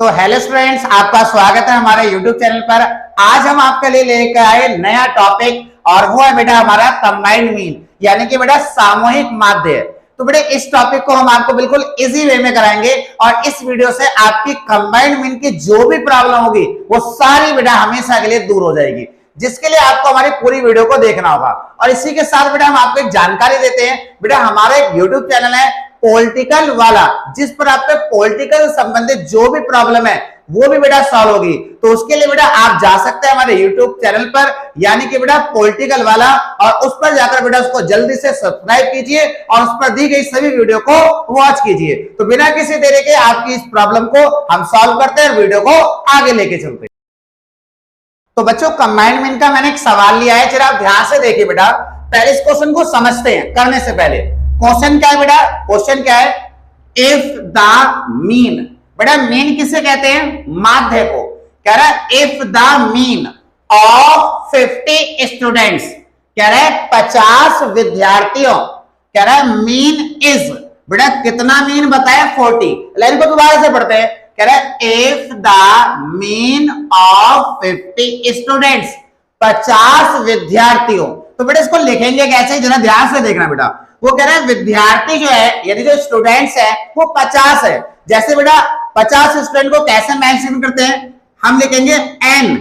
तो hello students, आपका स्वागत है हमारे यूट्यूब चैनल पर। आज हम आपके लिए लेकर आए नया टॉपिक और वो है बेटा हमारा कंबाइंड मीन, यानी कि बेटा सामूहिक माध्य। तो बेटा इस टॉपिक को हम आपको बिल्कुल इजी वे में कराएंगे और इस वीडियो से आपकी कंबाइंड मीन की जो भी प्रॉब्लम होगी वो सारी बेटा हमेशा के लिए दूर हो जाएगी, जिसके लिए आपको हमारी पूरी वीडियो को देखना होगा। और इसी के साथ बेटा हम आपको एक जानकारी देते हैं, बेटा हमारा एक यूट्यूब चैनल है पॉलिटिकल वाला, जिस पर आपके पॉलिटिकल संबंधित जो भी प्रॉब्लम है वो भी बेटा सॉल्व होगी। तो उसके लिए बेटा आप जा सकते हैं हमारे यूट्यूब चैनल पर, यानी कि बेटा पॉलिटिकल वाला, और उस पर जाकर बेटा उसको जल्दी से सब्सक्राइब कीजिए और उस पर दी गई सभी वीडियो को वॉच कीजिए। तो बिना किसी देरी के आपकी इस प्रॉब्लम को हम सॉल्व करते हैं और वीडियो को आगे लेके चलते हैं। तो बच्चों कंबाइंड मीन का मैंने एक सवाल लिया है, जरा आप ध्यान से देखिए बेटा। पहले इस क्वेश्चन को समझते हैं करने से पहले। क्वेश्चन क्या है बेटा? क्वेश्चन क्या है? इफ द मीन, बेटा मीन किसे कहते हैं? माध्य को। कह रहा है if the mean of 50 students, कह रहा है 50 विद्यार्थियों, कह रहा है मीन इज, बेटा कितना मीन बताया? 40। लाइन को दोबारा से पढ़ते हैं। कह रहा है if the mean of 50 students, 50 विद्यार्थियों। तो बेटा इसको लिखेंगे कैसे, जरा ध्यान से देखना बेटा। वो कह रहा है विद्यार्थी जो है, यानी जो स्टूडेंट्स है वो 50 है। जैसे बेटा 50 स्टूडेंट को कैसे मेंशन करते हैं? हम लिखेंगे n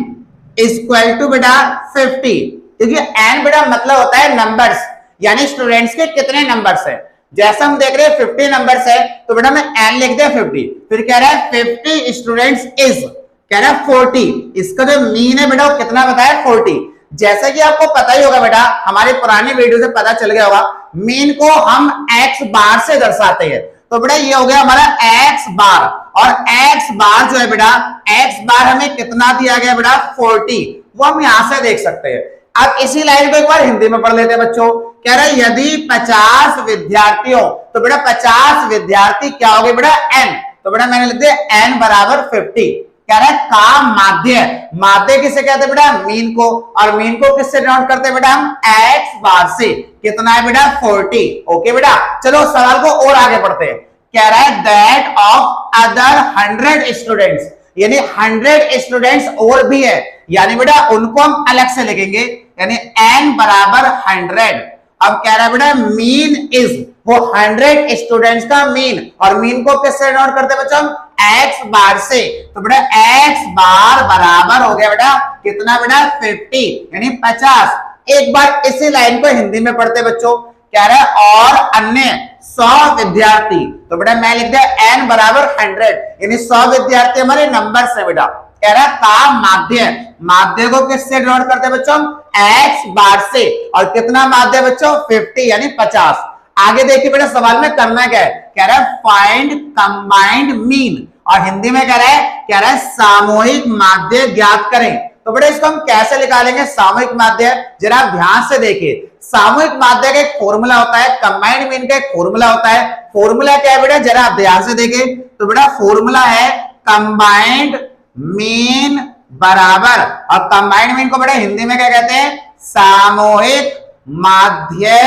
इक्वल टू बेटा 50, क्योंकि n बेटा मतलब होता है नंबर्स, यानी स्टूडेंट्स के कितने नंबर्स है। जैसा हम देख रहे हैं 50 नंबर्स है, तो बेटा मैं n लिख दिया 50। फिर कह रहा है 50 स्टूडेंट्स इज, कह रहा है 40। इसका जो मीन है बेटा वो कितना बताया? 40। जैसा कि आपको पता ही होगा बेटा, हमारे पुराने वीडियो से पता चल गया होगा, मीन को हम x बार से दर्शाते हैं। तो बेटा ये हो गया हमारा x बार, और x बार जो है बेटा, x बार हमें कितना दिया गया बेटा? 40। वो हम यहां से देख सकते हैं। अब इसी लाइन को एक बार हिंदी में पढ़ लेते हैं बच्चों। कह रहा है यदि 50 विद्यार्थियों, तो बेटा 50 विद्यार्थी क्या हो गए बेटा? n। तो बेटा मैंने लिख दिया n बराबर 50। कह रहा है का माध्य, माध्य किसे कहते हैं बेटा? मीन को। और मीन को किससे डिनोट करते हैं बेटा? हम x बार से। कितना है बेटा? 40। ओके बेटा, चलो सवाल को और आगे पढ़ते हैं। कह रहा है दैट ऑफ अदर 100 स्टूडेंट्स, यानी 100 स्टूडेंट्स और भी है, यानी बेटा उनको हम अलग से लिखेंगे, यानी n बराबर 100। अब कह रहा है बेटा मीन इज, वो 100 स्टूडेंट्स का मीन, और मीन को किससे डिनोट करते हैं बच्चों? x बार से। तो बेटा x बार बराबर हो गया बेटा कितना बेटा? 50, यानी 50। एक बार इसी लाइन को हिंदी में पढ़ते बच्चों। कह रहा है और अन्य 100 विद्यार्थी, तो बेटा मैं लिख दिया n बराबर 100, यानी 100 विद्यार्थी हमारे नंबर से बेटा। कह रहा है का माध्य, माध्य को किससे डिनोट करते हैं बच्चों? x बार से। और कितना माध्य बच्चों? 50, यानी 50। आगे देखिए बेटा सवाल में करना क्या है। कह रहा है फाइंड कंबाइंड मीन, और हिंदी में कह रहा है सामूहिक माध्य ज्ञात करें। तो बेटा इसको हम कैसे निकालेंगे सामूहिक माध्य? जरा आप ध्यान से देखिए। सामूहिक माध्य का एक फॉर्मूला होता है, कंबाइंड मीन का एक फॉर्मूला होता है। फॉर्मूला क्या है बेटा? जरा आप ध्यान से देखिए। तो बेटा फॉर्मूला है कंबाइंड मीन बराबर, और कंबाइंड मीन को बेटा हिंदी में क्या कहते हैं? सामूहिक माध्य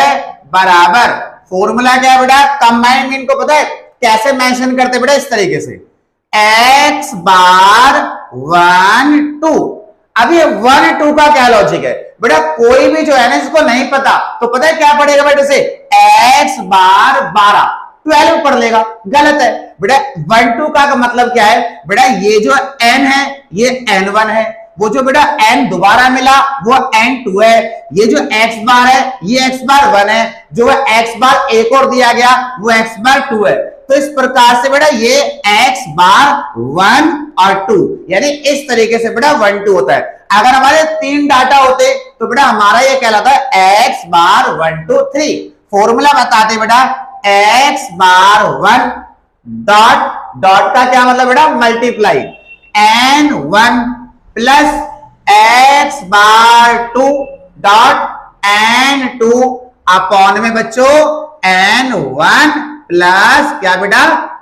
बराबर। फॉर्मूला क्या है बेटा? कंबाइंड मीन को पता है कैसे मेंशन करते बेटा? इस तरीके से x बार 1 2। अब ये 1 2 का क्या लॉजिक है बेटा? कोई भी जो है ना इसको नहीं पता, तो पता है क्या पढ़ेगा बेटा? से x बार 12 12 पढ़ लेगा। गलत है बेटा। 1 2 का मतलब क्या है बेटा? ये जो n है ये n1 है, वो जो बेटा n दोबारा मिला वो n2 है, ये जो x बार है ये x बार 1 है, जो x बार एक और दिया गया वो x बार 2 है। तो इस प्रकार से बेटा ये x बार 1 और 2, यानी इस तरीके से बेटा 1 2 होता है। अगर हमारे 3 डाटा होते तो बेटा हमारा ये कहलाता है x बार 1 2 3। फॉर्मूला बताते बेटा x बार 1 डॉट डॉट का क्या मतलब बेटा? मल्टीप्लाई n1 प्लस x बार 2 डॉट n2 अपॉन में बच्चों n1 प्लस क्या बेटा?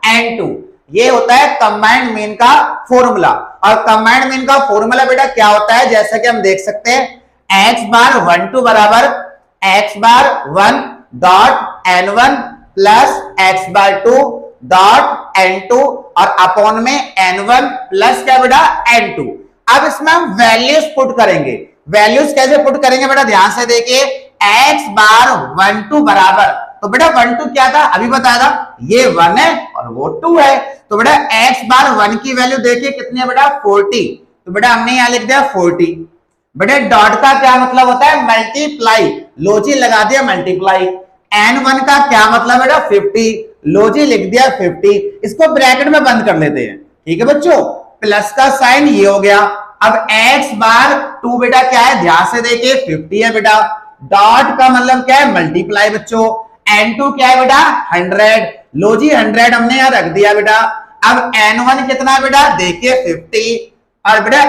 n2। ये होता है कंबाइंड मीन का फॉर्मूला। और कंबाइंड मीन का फॉर्मूला बेटा क्या होता है? जैसा कि हम देख सकते हैं x बार 1 2 बराबर x बार 1 डॉट n1 प्लस x बार 2 डॉट N2 और अपॉन में N1 प्लस क्या बेटा N2। अब इसमें हम वैल्यूज पुट करेंगे। वैल्यूज कैसे पुट करेंगे बेटा, ध्यान से देखिए। x बार 1 2 बराबर, तो बेटा 1 2 क्या था अभी बताया था, ये 1 है और वो 2 है। तो बेटा x बार 1 की वैल्यू देखिए कितनी है बेटा 40, तो बेटा हमने यहां लिख दिया 40। बेटा डॉट का क्या मतलब होता है मल्टीप्लाई, लोजी लगा दिया मल्टीप्लाई। n1 का क्या मतलब बेटा 50, लोजी लिख दिया 50। इसको ब्रैकेट में बंद कर लेते हैं, ठीक है बच्चों। प्लस का साइन ये हो गया। अब x बार 2 बेटा क्या है, ध्यान से देखिए 50 है बेटा। डॉट का मतलब क्या है मल्टीप्लाई बच्चों। n2 क्या है बेटा 100, लो जी 100 हमने यहां रख दिया बेटा। अब n1 कितना है बेटा देखिए 50, और बेटा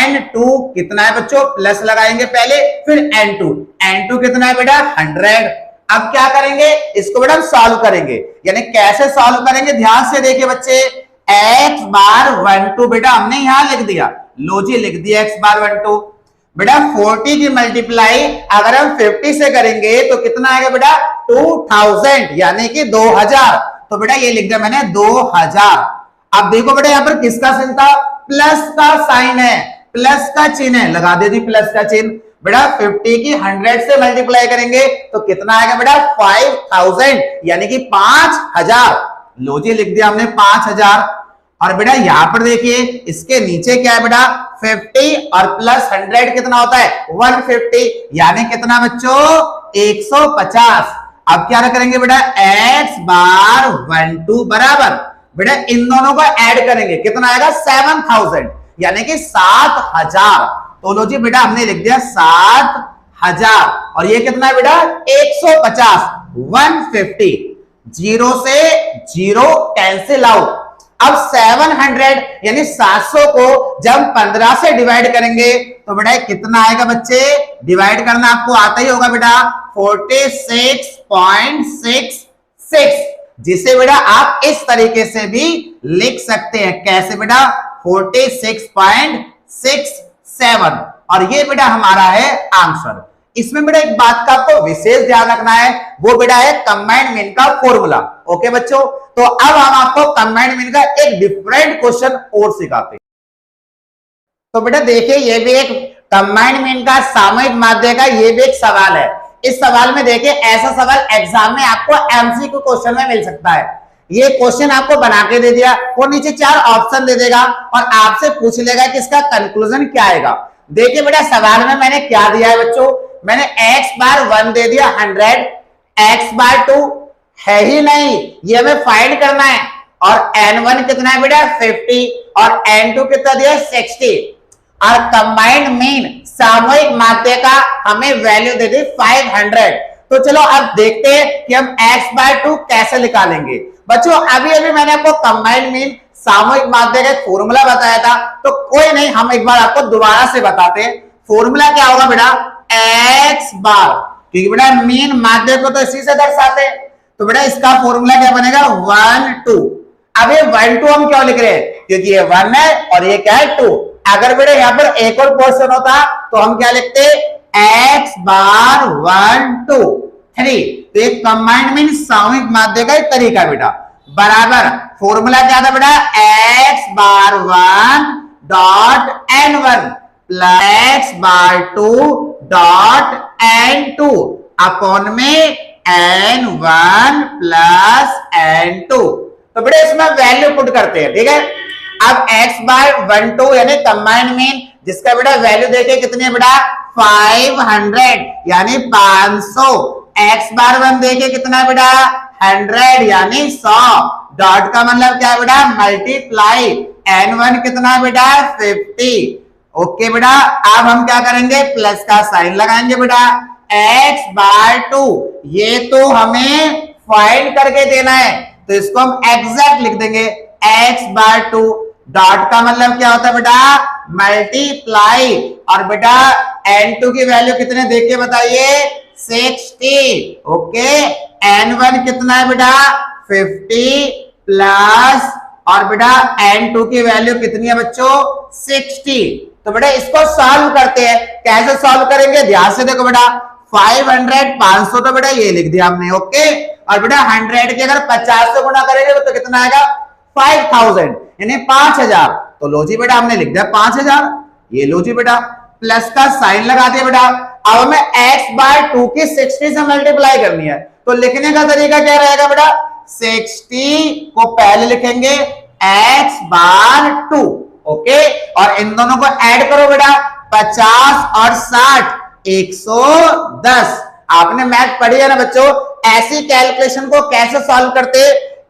n2 कितना है बच्चों, प्लस लगाएंगे पहले फिर n2 कितना है बेटा 100। अब क्या करेंगे, इसको बेटा सॉल्व करेंगे। यानी कैसे सॉल्व करेंगे, ध्यान से देखिए बच्चे। x बार 1 2 बेटा हमने यहां लिख दिया, लो जी लिख दिया x बार 1 2। बेटा 40 की मल्टीप्लाई अगर हम 50 से करेंगे तो कितना आएगा बेटा 2000, यानी कि 2000। तो बेटा ये लिख दिया मैंने 2000। अब देखो बेटा यहाँ पर किसका साइन था, प्लस का साइन है, प्लस का चिन्ह है, लगा दे दी प्लस का चिन्ह। बेटा 50 की 100 से मल्टीप्लाई करेंगे तो कितना आएगा बेटा 5000, यानी कि 5000। लो जी लिख दिया हमने 5000। और बेटा यहां पर देखिए इसके नीचे क्या है बेटा 50 और प्लस 100 कितना होता है 150, यानी कितना बच्चों 150। अब क्या करेंगे बेटा x बार 1 2 बराबर, बेटा इन दोनों को ऐड करेंगे कितना आएगा 7000, यानी कि 7000। तो लो जी बेटा हमने लिख दिया 7000, और ये कितना है बेटा 150, 150। जीरो से जीरो कैंसिल आउट। अब 700 यानी 700 को जब 15 से डिवाइड करेंगे तो बेटा कितना आएगा बच्चे, डिवाइड करना आपको आता ही होगा बेटा 46.66, जिसे बेटा आप इस तरीके से भी लिख सकते हैं। कैसे बेटा 46.67, और ये बेटा हमारा है आंसर। इसमें बेटा एक बात का आपको विशेष ध्यान रखना है, वो बेटा है कंबाइंड मीन का फॉर्मूला। ओके बच्चों, तो अब हम आपको कंबाइंड मीन का एक डिफरेंट क्वेश्चन और सिखाते हैं। तो बेटा देखिए ये भी एक कंबाइंड मीन का सामूहिक माध्य का ये भी एक सवाल है। इस सवाल में देखिए ऐसा सवाल एग्जाम में आपको एमसीक्यू क्वेश्चन में मिल सकता है। ये क्वेश्चन आपको बना के दे दिया, वो नीचे 4 ऑप्शन दे देगा और आपसे पूछ लेगा कि इसका कंक्लूजन क्या आएगा। देखिए बेटा सवाल में मैंने क्या दिया है बच्चों, मैंने x बार 1 दे दिया 100, x बार 2 है ही नहीं, ये हमें फाइंड करना है। और n1 कितना है बेटा 50 और n2 कितना दिया 60, और कंबाइंड मीन सामूहिक माध्य का हमें वैल्यू दे दी 500। तो चलो अब देखते हैं कि हम x बार 2 कैसे निकालेंगे। बच्चों अभी अभी मैंने आपको कंबाइंड मीन सामूहिक माध्य का फॉर्मूला बताया था, तो कोई नहीं हम एक बार आपको दोबारा से बताते हैं। फॉर्मूला क्या होगा बेटा x बार, क्योंकि बेटा मीन माध्य को तो इसी से दर्शाते हैं, तो बेटा इसका फॉर्मूला क्या बनेगा 1 2। अब ये 1 2 हम क्यों लिख रहे हैं, क्योंकि ये 1 है और ये क्या है 2। अगर बेटा यहाँ पर एक और पोर्शन होता तो हम क्या लिखते x बार 1 2 3। तो एक कंबाइंड मीन सामूहिक माध्य का एक तरीका बेटा, बराबर फॉर्मूला क्या था बेटा x बार 1 डॉट n1 प्लस x बार 2 डॉट n2 अपॉन में n1 प्लस n2। तो बेटा इसमें वैल्यू पुट करते हैं, ठीक है। अब x बार 1 2 यानी कंबाइंड मीन, जिसका बेटा वैल्यू देखिए कितनी है बेटा 500 यानी 500। x बार 1 देखिए कितना है बेटा 100 यानी 100। डॉट का मतलब क्या है बेटा मल्टीप्लाई। n1 कितना है बेटा 50। ओके बेटा अब हम क्या करेंगे प्लस का साइन लगाएंगे बेटा। x बार 2 ये तो हमें फाइंड करके देना है, तो इसको हम एग्जैक्ट लिख देंगे x बार 2। डॉट का मतलब क्या होता है बेटा मल्टीप्लाई, और बेटा n2 की वैल्यू कितने देखिए बताइए 60। ओके n1 कितना है बेटा 50 प्लस, और बेटा n2 की वैल्यू कितनी है बच्चों 60। तो बेटा इसको सॉल्व करते हैं। कैसे सॉल्व करेंगे ध्यान से देखो बेटा 500 500 तो बेटा ये लिख दिया हमने। ओके और बेटा 100 के अगर 50 से गुना करेंगे तो कितना आएगा 5000 यानी 5000। तो लो जी बेटा हमने लिख दिया 5000। ये लो जी बेटा प्लस का साइन लगा दिया बेटा। अब हमें x/2 की 60 से मल्टीप्लाई करनी है, तो लिखने का तरीका क्या रहेगा बेटा, 60 को पहले लिखेंगे x/2, ओके, और इन दोनों को ऐड करो बेटा, 50 और 60 110। आपने मैथ पढ़ी है ना बच्चों, ऐसी कैलकुलेशन को कैसे सॉल्व करते,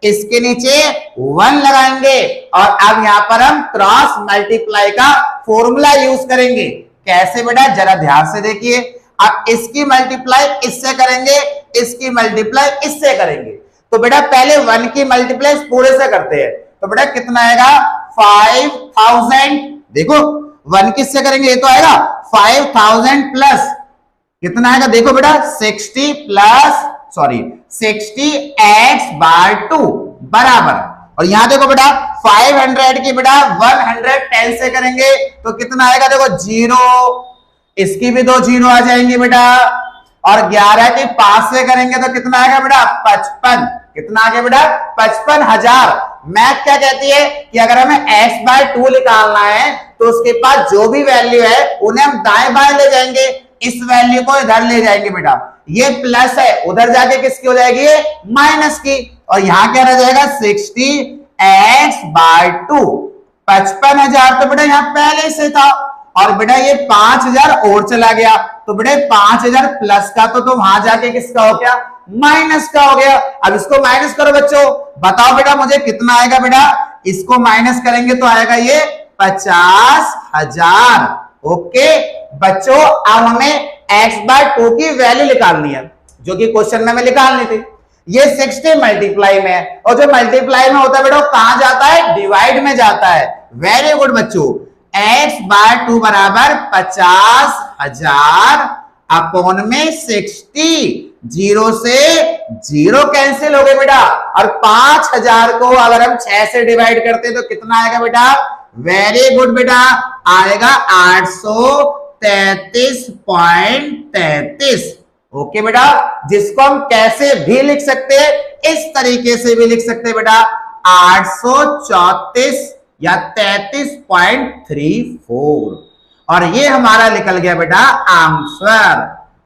इसके नीचे 1 लगाएंगे और अब यहां पर हम क्रॉस मल्टीप्लाई का फॉर्मूला यूज करेंगे। कैसे बेटा, जरा ध्यान से देखिए। अब इसकी मल्टीप्लाई इससे करेंगे, इसकी मल्टीप्लाई इससे करेंगे। तो बेटा पहले 1 की मल्टीप्लाई पूरे से करते हैं, तो बेटा कितना आएगा 5000। देखो 1 किससे करेंगे, ये तो आएगा 5000 प्लस कितना आएगा, देखो बेटा 60 x/2 बराबर, और यहां देखो बेटा 500 की बेटा 110 से करेंगे तो कितना आएगा, देखो 0, इसकी भी 2 0 आ जाएंगी बेटा, और 11 की 5 से करेंगे तो कितना आएगा बेटा 55। कितना आ गया बेटा 55,000। मैथ क्या कहती है कि अगर हमें x/2 निकालना है तो उसके पास जो भी वैल्यू है उन्हें हम दाएं बाएं ले जाएंगे, इस वैल्यू को इधर ले जाएंगे बेटा, ये प्लस है उधर जाके किसकी हो जाएगी, माइनस की, और यहां क्या रह जाएगा 60 x/2 55,000। तो बेटा यहां पहले से था, और बेटा ये 5000 और चला गया, तो बेटा 5000 प्लस का तो वहां जाके किसका हो गया, माइनस का हो गया। अब इसको माइनस करो बच्चों, बताओ बेटा मुझे कितना आएगा, बेटा इसको माइनस करेंगे तो आएगा ये 50,000। ओके बच्चों, अब हमें x/2 की वैल्यू निकालनी है, जो कि क्वेश्चन में हमें निकालनी थी। ये 60 मल्टीप्लाई में है, और जो मल्टीप्लाई में होता है बेटा कहां जाता है, डिवाइड में जाता है। वेरी गुड बच्चों, x/2 बराबर 50,000 अपॉन में 60, 0 से 0 कैंसिल हो गए बेटा, और 5000 को अगर हम 6 से डिवाइड करते हैं तो कितना आएगा बेटा, वेरी गुड बेटा, आएगा 833.33। ओके बेटा, जिसको हम कैसे भी लिख सकते हैं, इस तरीके से भी लिख सकते हैं बेटा, 834 या 33.34, और ये हमारा निकल गया बेटा आंसर।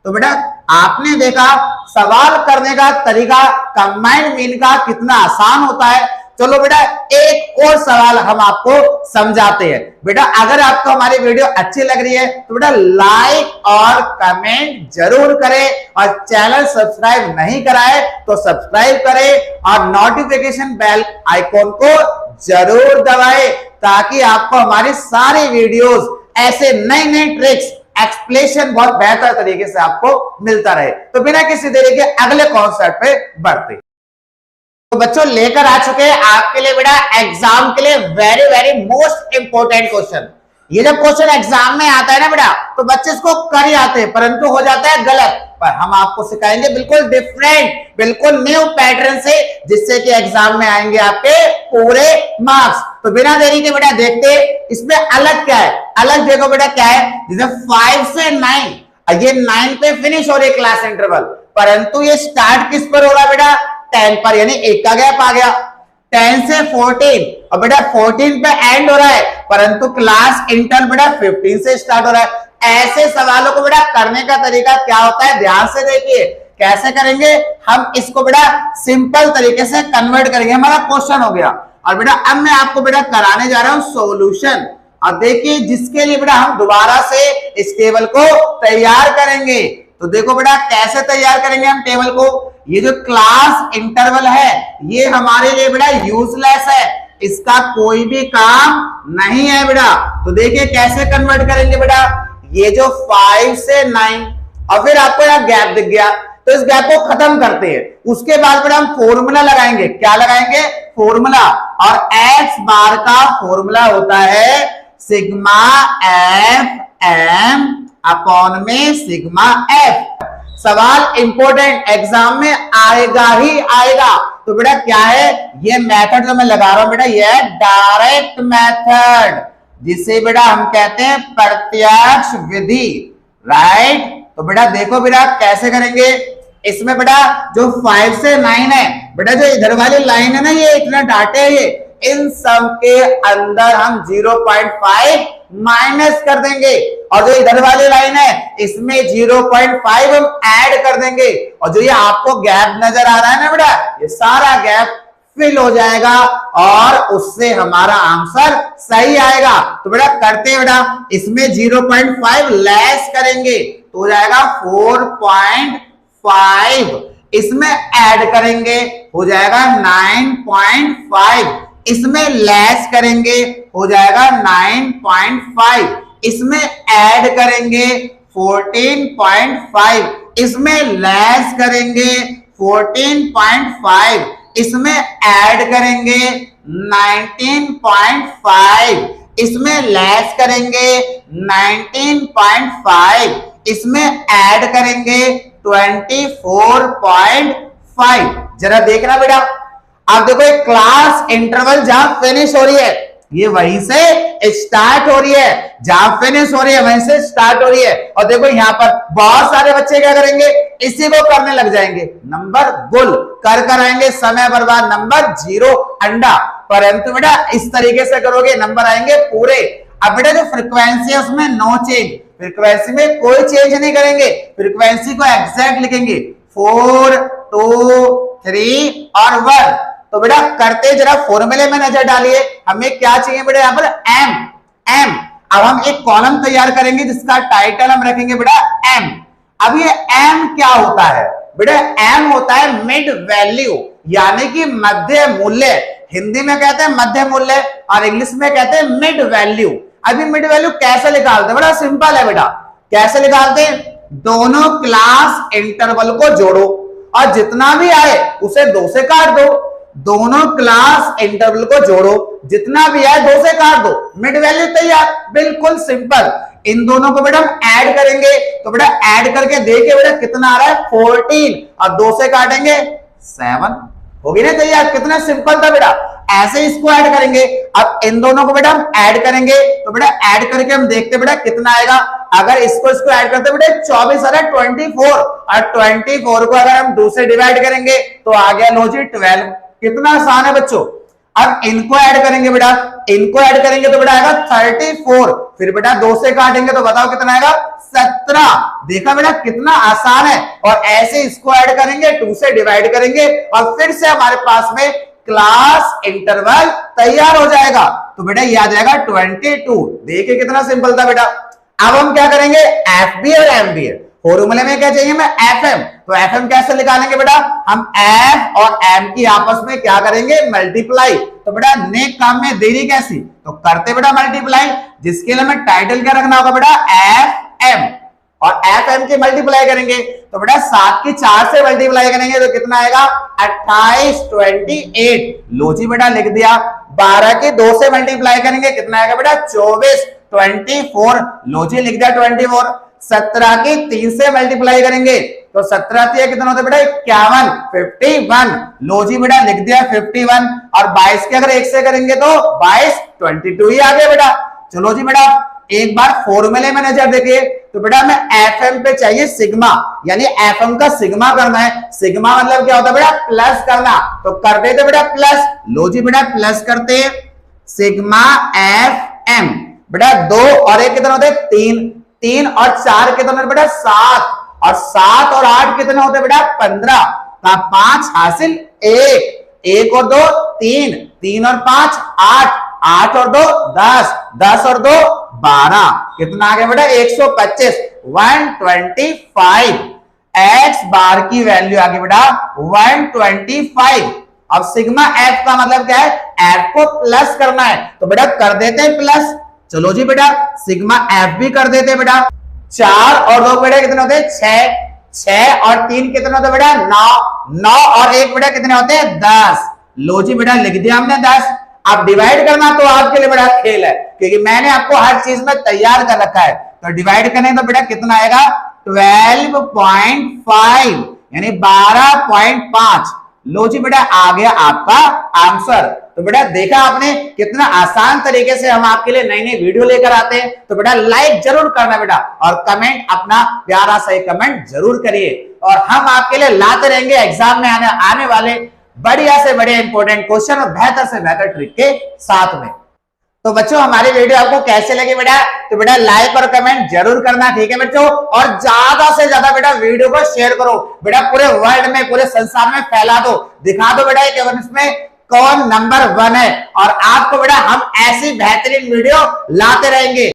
तो बेटा आपने देखा सवाल करने का तरीका कंबाइंड मीन का कितना आसान होता है। चलो बेटा एक और सवाल हम आपको समझाते हैं। बेटा अगर आपको हमारी वीडियो अच्छी लग रही है तो बेटा लाइक और कमेंट जरूर करें, और चैनल सब्सक्राइब नहीं करा है तो सब्सक्राइब करें, और नोटिफिकेशन बेल आइकॉन को जरूर दबाएं, ताकि आपको हमारी सारी वीडियोस ऐसे नए नए ट्रिक्स एक्सप्लेनेशन बहुत बेहतर तरीके से आपको मिलता रहे। तो बिना किसी देरी के अगले कॉन्सेप्ट पे बढ़ते। तो बच्चों लेकर आ चुके हैं आपके लिए बेटा एग्जाम के लिए very very most important question. ये जब क्वेश्चन एग्जाम में आता है ना बेटा, तो बच्चे इसको कर ही आते हैं, परंतु हो जाता है गलत। पर हम आपको सिखाएंगे बिल्कुल डिफरेंट, बिल्कुल न्यू पैटर्न से, जिससे कि एग्जाम में आएंगे आपके पूरे मार्क्स। तो बिना देरी के बेटा देखते इसमें अलग क्या है। अलग देखो बेटा क्या है, जैसे 5 से 9, ये 9 पे फिनिश हो रही क्लास इंटरवल, परंतु ये स्टार्ट किस पर हो रहा है बेटा, 10 पर, यानी 1 का गैप आ गया। 10 से 14, और बेटा 14 पे एंड हो रहा है, परंतु क्लास इंटरवल बेटा 15 से स्टार्ट हो रहा है। ऐसे सवालों को बेटा करने का तरीका क्या होता है, ध्यान से देखिए कैसे करेंगे हम इसको बेटा, सिंपल तरीके से कन्वर्ट करेंगे। हमारा क्वेश्चन हो गया, और बेटा अब मैं आपको बेटा कराने जा रहा हूं सॉल्यूशन। अब देखिए जिसके लिए बेटा हम दोबारा से इस टेबल को तैयार करेंगे। तो देखो बेटा कैसे तैयार करेंगे हम टेबल को। ये जो क्लास इंटरवल है ये हमारे लिए बेटा यूजलेस है, इसका कोई भी काम नहीं है बेटा। तो देखिए कैसे कन्वर्ट करेंगे बेटा, ये जो 5 से 9, और फिर आपको यहां गैप दिख गया, तो इस गैप को खत्म करते हैं। उसके बाद बेटा हम फॉर्मूला लगाएंगे। क्या लगाएंगे, फॉर्मूला, और x बार का फॉर्मूला होता है सिग्मा एफ एम अपॉन में सिग्मा एफ। सवाल इंपॉर्टेंट, एग्जाम में आएगा ही आएगा। तो बेटा क्या है, ये मेथड जो मैं लगा रहा हूं बेटा, ये है डायरेक्ट मेथड, जिसे बेटा हम कहते हैं प्रत्यक्ष विधि, राइट। तो बेटा देखो बेटा कैसे करेंगे, इसमें बेटा जो 5 से 9 है, बेटा जो इधर वाली लाइन है ना, ये इतना डाटे है, ये इन सब के अंदर हम 0.5 माइनस कर देंगे, और जो इधर वाली लाइन है इसमें 0.5 हम ऐड कर देंगे, और जो ये आपको गैप नजर आ रहा है ना बेटा, ये सारा गैप फिल हो जाएगा और उससे हमारा आंसर सही आएगा। तो बेटा करते हैं बेटा, इसमें 0.5 लेस करेंगे तो हो जाएगा 4.5, इसमें ऐड करेंगे हो जाएगा 9.5, इसमें लेस करेंगे हो जाएगा 9.5, इसमें ऐड करेंगे 14.5, इसमें लेस करेंगे 14.5, इसमें ऐड करेंगे 19.5, इसमें लेस करेंगे 19.5, इसमें ऐड करेंगे 24.5। जरा देखना बेटा, आप देखो एक क्लास इंटरवल जहां फिनिश हो रही है, ये वहीं से स्टार्ट हो रही है, जहां फिनिश हो रही है वहीं से स्टार्ट हो रही है। और देखो यहां पर बहुत सारे बच्चे क्या करेंगे, इसी को करने लग जाएंगे, नंबर गुल कर कर आएंगे, समय बर्बाद, नंबर 0 अंडा। परंतु बेटा इस तरीके से करोगे नंबर आएंगे पूरे। अब बेटा जो फ्रीक्वेंसी है उसमें नो चेंज, फ्रीक्वेंसी में कोई चेंज नहीं करेंगे, फ्रीक्वेंसी को एग्जैक्ट लिखेंगे 4 2 3 और 1। तो बेटा करते जरा फॉर्मूले में नजर डालिए, हमें क्या चाहिए बेटा यहाँ पर एम। अब हम एक कॉलम तैयार करेंगे जिसका टाइटल हम रखेंगे बेटा एम। अब ये एम क्या होता है बेटा, एम होता है मिड वैल्यू, यानी कि मध्य मूल्य। हिंदी में कहते हैं मध्य मूल्य और इंग्लिश में कहते हैं मिड वैल्यू। अभी मिड वैल्यू कैसे निकालते हैं, बड़ा सिंपल है बेटा। कैसे निकालते हैं, दोनों क्लास इंटरवल को जोड़ो और जितना भी आए उसे 2 से काट दो। दोनों क्लास इंटरवल को जोड़ो, जितना भी आए 2 से काट दो, मिड वैल्यू तैयार। बिल्कुल सिंपल। इन दोनों को बेटा हम ऐड करेंगे, तो बेटा ऐड करके देखिए बेटा कितना आ रहा है 14, और 2 से काटेंगे 7, होगी ना तैयार। कितना सिंपल था बेटा। ऐसे इसको ऐड करेंगे। अब इन दोनों को बेटा हम ऐड करेंगे, तो बेटा ऐड करके हम देखते बेटा कितना आएगा। अगर इसको ऐड करते बेटा 24 आ रहा है 24, और 24 को अगर हम 2 से डिवाइड करेंगे तो आ गया लो जी 12। कितना आसान है बच्चों। अब इनको ऐड करेंगे बेटा, इनको ऐड करेंगे तो बेटा आएगा 34, फिर बेटा 2 से काटेंगे तो बताओ कितना आएगा 17। देखा बेटा कितना आसान है। और ऐसे इसको ऐड करेंगे, 2 से डिवाइड करेंगे और फिर से हमारे पास में क्लास इंटरवल तैयार हो जाएगा। तो बेटा ये आ जाएगा 22। देखिए कितना सिंपल था बेटा। अब हम क्या करेंगे, एफ बी और एम बी। फॉर्मूले में क्या चाहिए, मैं एफ एम। तो एफ एम कैसे निकालेंगे बेटा, हम एफ और एम की आपस में क्या करेंगे, मल्टीप्लाई। तो बेटा नेक काम में देरी कैसी, तो करते बेटा मल्टीप्लाई, जिसके लिए हमें टाइटल क्या रखना होगा बेटा एफ एम, और एफ एम की मल्टीप्लाई करेंगे। तो बेटा 7 की 4 से मल्टीप्लाई करेंगे तो कितना आएगा 28 28। लो जी बेटा लिख दिया। 12 की 2 से मल्टीप्लाई करेंगे कितना आएगा बेटा 24 24। लो जी लिख दिया 24। 17 की 3 से मल्टीप्लाई करेंगे तो 17 कितना होता है बेटा 51 51। लो जी बेटा लिख दिया 51। और 22 के अगर 1 से करेंगे तो 22 22 ही आ गया बेटा। चलो जी बेटा एक बार फॉर्मूले में नजर देखिए। तो बेटा हमें एफ एम पे चाहिए सिग्मा, यानी एफ एम का सिग्मा करना है। सिग्मा मतलब क्या होता है बेटा प्लस करना। तो कर देते बेटा प्लस। लो जी बेटा प्लस करते सिग्मा एफ एम। बेटा 2 और 1 कितना होता है 3, 3 और 4 कितना होता है बेटा 7, और 7 और 8 कितना होते हैं बेटा 15। 5 हासिल 1, 1 और 2 3, 3 और 5 8, 8 और 2 10, 10 और 2 12। कितना आ गया बेटा 125 125। एक्स बार की वैल्यू आ गई बेटा 125। अब सिग्मा एफ का मतलब क्या है, एफ को प्लस करना है। तो बेटा कर देते हैं प्लस। चलो जी बेटा सिग्मा एफ भी कर देते हैं बेटा। 4 और 2 बेटा कितने होते हैं 6, 6 और 3 कितने होते हैं बेटा 9, 9 और 1 बेटा कितने होते हैं 10। लो जी बेटा लिख दिया हमने 10। अब डिवाइड करना तो आपके लिए बड़ा खेल है, क्योंकि मैंने आपको हर चीज में तैयार कर रखा है। तो डिवाइड करें तो बेटा कितना आएगा 12.5 यानी 12.5। लो जी बेटा आ गया आपका आंसर। तो बेटा देखा आपने कितना आसान तरीके से हम आपके लिए नई नई वीडियो लेकर आते हैं। तो बेटा लाइक जरूर करना बेटा, और कमेंट अपना प्यारा सही कमेंट जरूर करिए। और हम आपके लिए लाते रहेंगे एग्जाम में आने वाले बढ़िया से बढ़िया इंपॉर्टेंट क्वेश्चन और बेहतर से बेहतर ट्रिक के साथ में। तो बच्चों हमारी वीडियो आपको कैसे लगी बेटा, तो बेटा लाइक और कमेंट जरूर करना, ठीक है बच्चों। और ज्यादा से ज्यादा बेटा वीडियो को शेयर करो बेटा, पूरे वर्ल्ड में पूरे संसार में फैला दो, दिखा दो बेटा कि इसमें कौन नंबर 1 है। और आपको बेटा हम ऐसी बेहतरीन वीडियो लाते रहेंगे।